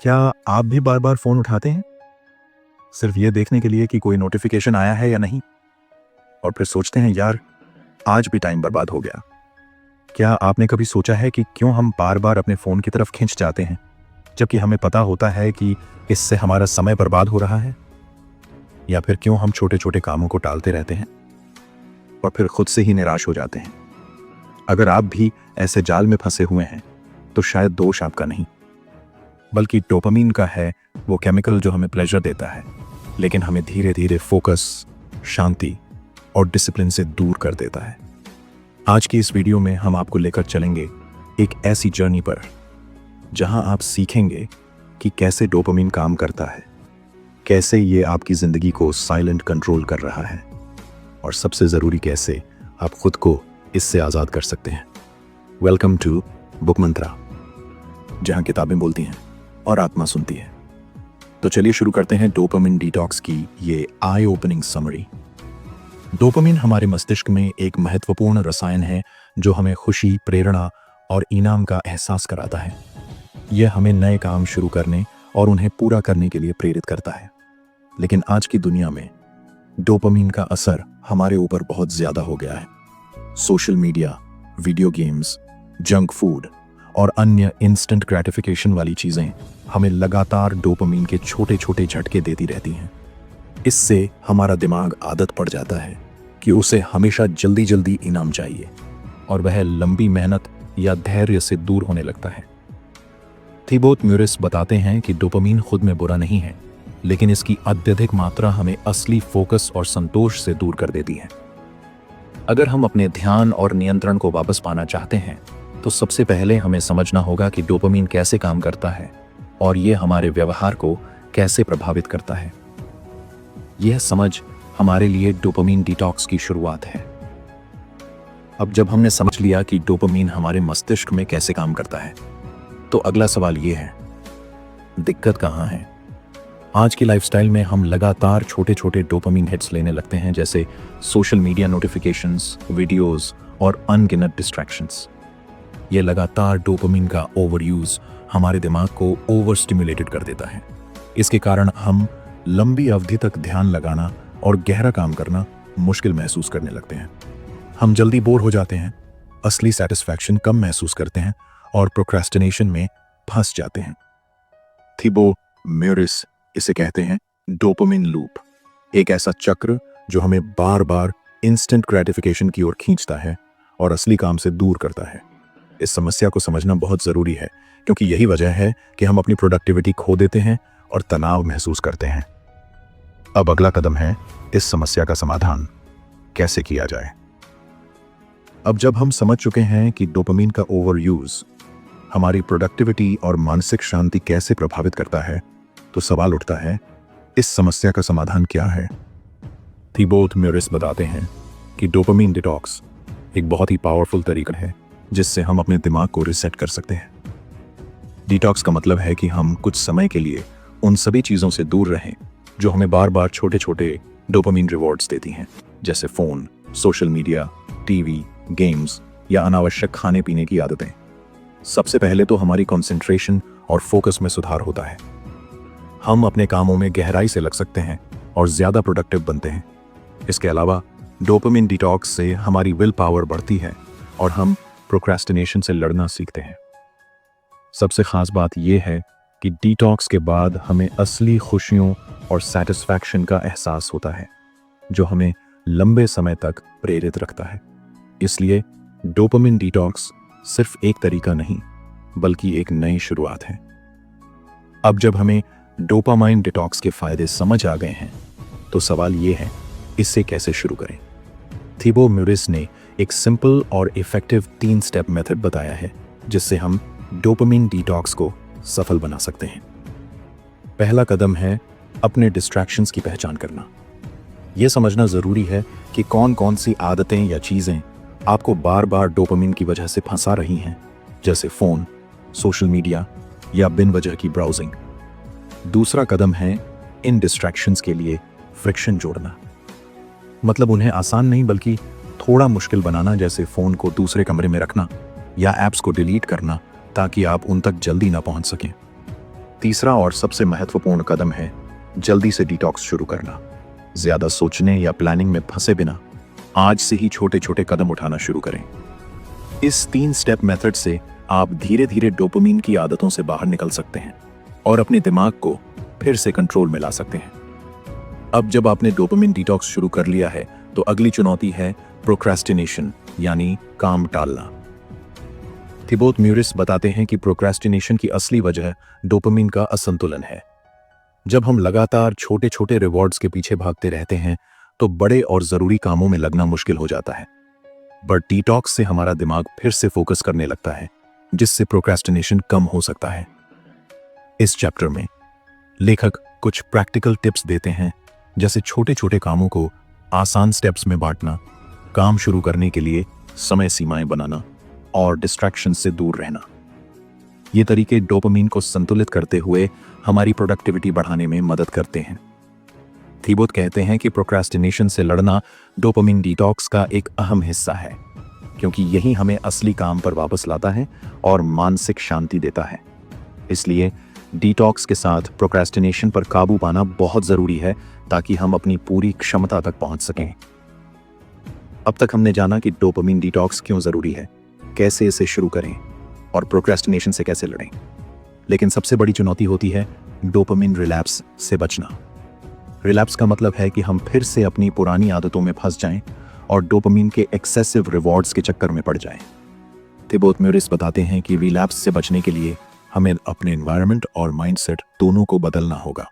क्या आप भी बार बार फोन उठाते हैं सिर्फ ये देखने के लिए कि कोई नोटिफिकेशन आया है या नहीं, और फिर सोचते हैं यार आज भी टाइम बर्बाद हो गया। क्या आपने कभी सोचा है कि क्यों हम बार बार अपने फोन की तरफ खिंच जाते हैं जबकि हमें पता होता है कि इससे हमारा समय बर्बाद हो रहा है? या फिर क्यों हम छोटे छोटे कामों को टालते रहते हैं और फिर खुद से ही निराश हो जाते हैं? अगर आप भी ऐसे जाल में फंसे हुए हैं तो शायद दोष आपका नहीं बल्कि डोपामीन का है, वो केमिकल जो हमें प्लेजर देता है लेकिन हमें धीरे धीरे फोकस, शांति और डिसिप्लिन से दूर कर देता है। आज की इस वीडियो में हम आपको लेकर चलेंगे एक ऐसी जर्नी पर जहां आप सीखेंगे कि कैसे डोपामीन काम करता है, कैसे ये आपकी जिंदगी को साइलेंट कंट्रोल कर रहा है और सबसे जरूरी कैसे आप खुद को इससे आजाद कर सकते हैं। वेलकम टू बुक मंत्रा, जहां किताबें बोलती हैं और आत्मा सुनती है। तो चलिए शुरू करते हैं डोपामिन डिटॉक्स की ये आई ओपनिंग समरी। डोपामिन हमारे मस्तिष्क में एक महत्वपूर्ण रसायन है जो हमें खुशी, प्रेरणा और इनाम का एहसास कराता है। यह हमें नए काम शुरू करने और उन्हें पूरा करने के लिए प्रेरित करता है। लेकिन आज की दुनिया में डोपामिन का असर हमारे ऊपर बहुत ज्यादा हो गया है। Social media, video games, junk food और अन्य इंस्टेंट ग्रेटिफिकेशन वाली चीजें हमें लगातार डोपामिन के छोटे छोटे झटके देती रहती हैं। इससे हमारा दिमाग आदत पड़ जाता है कि उसे हमेशा जल्दी जल्दी इनाम चाहिए और वह लंबी मेहनत या धैर्य से दूर होने लगता है। थिबोत म्यूरिस बताते हैं कि डोपामिन खुद में बुरा नहीं है, लेकिन इसकी अत्यधिक मात्रा हमें असली फोकस और संतोष से दूर कर देती है। अगर हम अपने ध्यान और नियंत्रण को वापस पाना चाहते हैं तो सबसे पहले हमें समझना होगा कि डोपामिन कैसे काम करता है और यह हमारे व्यवहार को कैसे प्रभावित करता है। यह समझ हमारे लिए डोपामिन डिटॉक्स की शुरुआत है। अब जब हमने समझ लिया कि डोपामिन हमारे मस्तिष्क में कैसे काम करता है, तो अगला सवाल यह है, दिक्कत कहाँ है? आज की लाइफस्टाइल में हम लगातार छोटे छोटे डोपामिन हिट्स लेने लगते हैं, जैसे सोशल मीडिया नोटिफिकेशंस, वीडियोस और अनगिनत डिस्ट्रैक्शंस। ये लगातार डोपामिन का ओवर यूज हमारे दिमाग को ओवर स्टिमुलेटेड कर देता है। इसके कारण हम लंबी अवधि तक ध्यान लगाना और गहरा काम करना मुश्किल महसूस करने लगते हैं। हम जल्दी बोर हो जाते हैं, असली सेटिस्फैक्शन कम महसूस करते हैं और प्रोक्रेस्टिनेशन में फंस जाते हैं। थिबोत म्यूरिस इसे कहते हैं डोपामिन लूप, एक ऐसा चक्र जो हमें बार बार इंस्टेंट ग्रेटिफिकेशन की ओर खींचता है और असली काम से दूर करता है। इस समस्या को समझना बहुत जरूरी है क्योंकि यही वजह है कि हम अपनी प्रोडक्टिविटी खो देते हैं और तनाव महसूस करते हैं। अब अगला कदम है इस समस्या का समाधान कैसे किया जाए। अब जब हम समझ चुके हैं कि डोपामिन का ओवर यूज हमारी प्रोडक्टिविटी और मानसिक शांति कैसे प्रभावित करता है, तो सवाल उठता है, इस समस्या का समाधान क्या है? थिबोत म्यूरिस बताते हैं कि डोपामिन डिटॉक्स एक बहुत ही पावरफुल तरीका है जिससे हम अपने दिमाग को रिसेट कर सकते हैं। डिटॉक्स का मतलब है कि हम कुछ समय के लिए उन सभी चीजों से दूर रहें जो हमें बार बार छोटे छोटे डोपामिन रिवॉर्ड्स देती हैं, जैसे phone, social media, TV, games या अनावश्यक खाने पीने की आदतें। सबसे पहले तो हमारी कंसंट्रेशन और फोकस में सुधार होता है। हम अपने कामों में गहराई से लग सकते हैं और ज्यादा प्रोडक्टिव बनते हैं। इसके अलावा डोपामिन डिटॉक्स से हमारी विल पावर बढ़ती है और हम प्रोक्रेस्टिनेशन से लड़ना सीखते हैं। सबसे खास बात यह है कि डिटॉक्स के बाद हमें असली खुशियों और सैटिस्फैक्शन का एहसास होता है जो हमें लंबे समय तक प्रेरित रखता है। इसलिए डोपामिन डिटॉक्स सिर्फ एक तरीका नहीं बल्कि एक नई शुरुआत है। अब जब हमें डोपामाइन डिटॉक्स के फायदे समझ आ गए हैं तो सवाल यह है, इससे कैसे शुरू करें? थिबोत म्यूरिस ने एक सिंपल और इफेक्टिव 3 स्टेप मेथड बताया है जिससे हम डोपामिन डिटॉक्स को सफल बना सकते हैं। पहला कदम है अपने डिस्ट्रैक्शंस की पहचान करना। यह समझना जरूरी है कि कौन कौन सी आदतें या चीजें आपको बार बार डोपामिन की वजह से फंसा रही हैं, जैसे फोन, सोशल मीडिया या बिन वजह की ब्राउजिंग। दूसरा कदम है इन डिस्ट्रैक्शंस के लिए फ्रिक्शन जोड़ना, मतलब उन्हें आसान नहीं बल्कि थोड़ा मुश्किल बनाना, जैसे फोन को दूसरे कमरे में रखना या ऐप्स को डिलीट करना ताकि आप उन तक जल्दी ना पहुंच सकें। तीसरा और सबसे महत्वपूर्ण कदम है जल्दी से डिटॉक्स शुरू करना। ज्यादा सोचने या प्लानिंग में फंसे बिना आज से ही छोटे छोटे कदम उठाना शुरू करें। इस 3 स्टेप मेथड से आप धीरे धीरे डोपामिन की आदतों से बाहर निकल सकते हैं और अपने दिमाग को फिर से कंट्रोल में ला सकते हैं। अब जब आपने डोपामिन डिटॉक्स शुरू कर लिया है तो अगली चुनौती है प्रोक्रेस्टिनेशन यानी काम टालना। थिबोत म्यूरिस बताते हैं कि प्रोक्रेस्टिनेशन की असली वजह डोपामिन का असंतुलन है। जब हम लगातार छोटे छोटे रिवॉर्ड्स के पीछे भागते रहते हैं तो बड़े और जरूरी कामों में लगना मुश्किल हो जाता है। बट डिटॉक्स से हमारा दिमाग फिर से फोकस करने लगता है, जिससे प्रोक्रेस्टिनेशन कम हो सकता है। इस चैप्टर में लेखक कुछ प्रैक्टिकल टिप्स देते हैं, जैसे छोटे छोटे कामों को आसान स्टेप्स में बांटना, काम शुरू करने के लिए समय सीमाएं बनाना और डिस्ट्रैक्शन से दूर रहना। ये तरीके डोपामिन को संतुलित करते हुए हमारी प्रोडक्टिविटी बढ़ाने में मदद करते हैं। थिबोत कहते हैं कि प्रोक्रेस्टिनेशन से लड़ना डोपामिन डिटॉक्स का एक अहम हिस्सा है, क्योंकि यही हमें असली काम पर वापस लाता है और मानसिक शांति देता है। इसलिए डिटॉक्स के साथ प्रोक्रेस्टिनेशन पर काबू पाना बहुत जरूरी है, ताकि हम अपनी पूरी क्षमता तक पहुंच सकें। अब तक हमने जाना कि डोपामिन डिटॉक्स क्यों जरूरी है, कैसे इसे शुरू करें और प्रोक्रेस्टिनेशन से कैसे लड़ें। लेकिन सबसे बड़ी चुनौती होती है डोपामिन रिलैप्स से बचना। रिलैप्स का मतलब है कि हम फिर से अपनी पुरानी आदतों में फंस जाएं और डोपामिन के एक्सेसिव रिवॉर्ड्स के चक्कर में पड़ जाएं। थिबोत म्यूरिस बताते हैं कि रिलैप्स से बचने के लिए हमें अपने एनवायरनमेंट और माइंडसेट दोनों को बदलना होगा।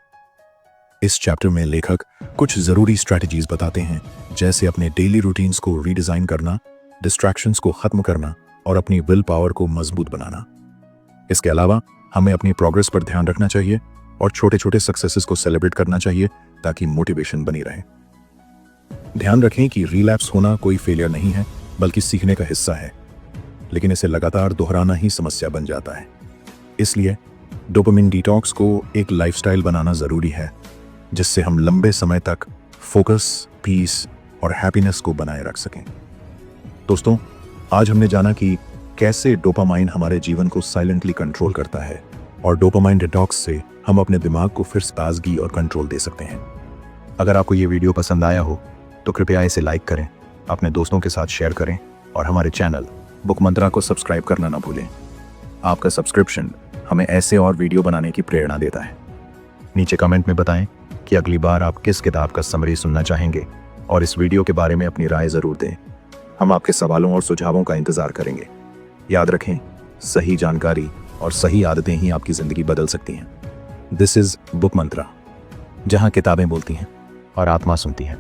इस चैप्टर में लेखक कुछ जरूरी स्ट्रैटेजीज बताते हैं, जैसे अपने डेली रूटीन्स को रीडिजाइन करना, डिस्ट्रैक्शंस को खत्म करना और अपनी विल पावर को मजबूत बनाना। इसके अलावा हमें अपनी प्रोग्रेस पर ध्यान रखना चाहिए और छोटे छोटे सक्सेसेस को सेलिब्रेट करना चाहिए, ताकि मोटिवेशन बनी रहे। ध्यान रखें कि रिलैप्स होना कोई फेलियर नहीं है, बल्कि सीखने का हिस्सा है, लेकिन इसे लगातार दोहराना ही समस्या बन जाता है। इसलिए डोपामिन डिटॉक्स को एक लाइफस्टाइल बनाना जरूरी है, जिससे हम लंबे समय तक फोकस, पीस और हैप्पीनेस को बनाए रख सकें। दोस्तों, आज हमने जाना कि कैसे डोपामाइन हमारे जीवन को साइलेंटली कंट्रोल करता है और डोपामाइन डिटॉक्स से हम अपने दिमाग को फिर से ताजगी और कंट्रोल दे सकते हैं। अगर आपको ये वीडियो पसंद आया हो तो कृपया इसे लाइक करें, अपने दोस्तों के साथ शेयर करें और हमारे चैनल बुक मंत्रा को सब्सक्राइब करना ना भूलें। आपका सब्सक्रिप्शन हमें ऐसे और वीडियो बनाने की प्रेरणा देता है। नीचे कमेंट में बताएं कि अगली बार आप किस किताब का समरी सुनना चाहेंगे और इस वीडियो के बारे में अपनी राय जरूर दें। हम आपके सवालों और सुझावों का इंतजार करेंगे। याद रखें, सही जानकारी और सही आदतें ही आपकी जिंदगी बदल सकती हैं। दिस इज बुक मंत्रा, जहां किताबें बोलती हैं और आत्मा सुनती है।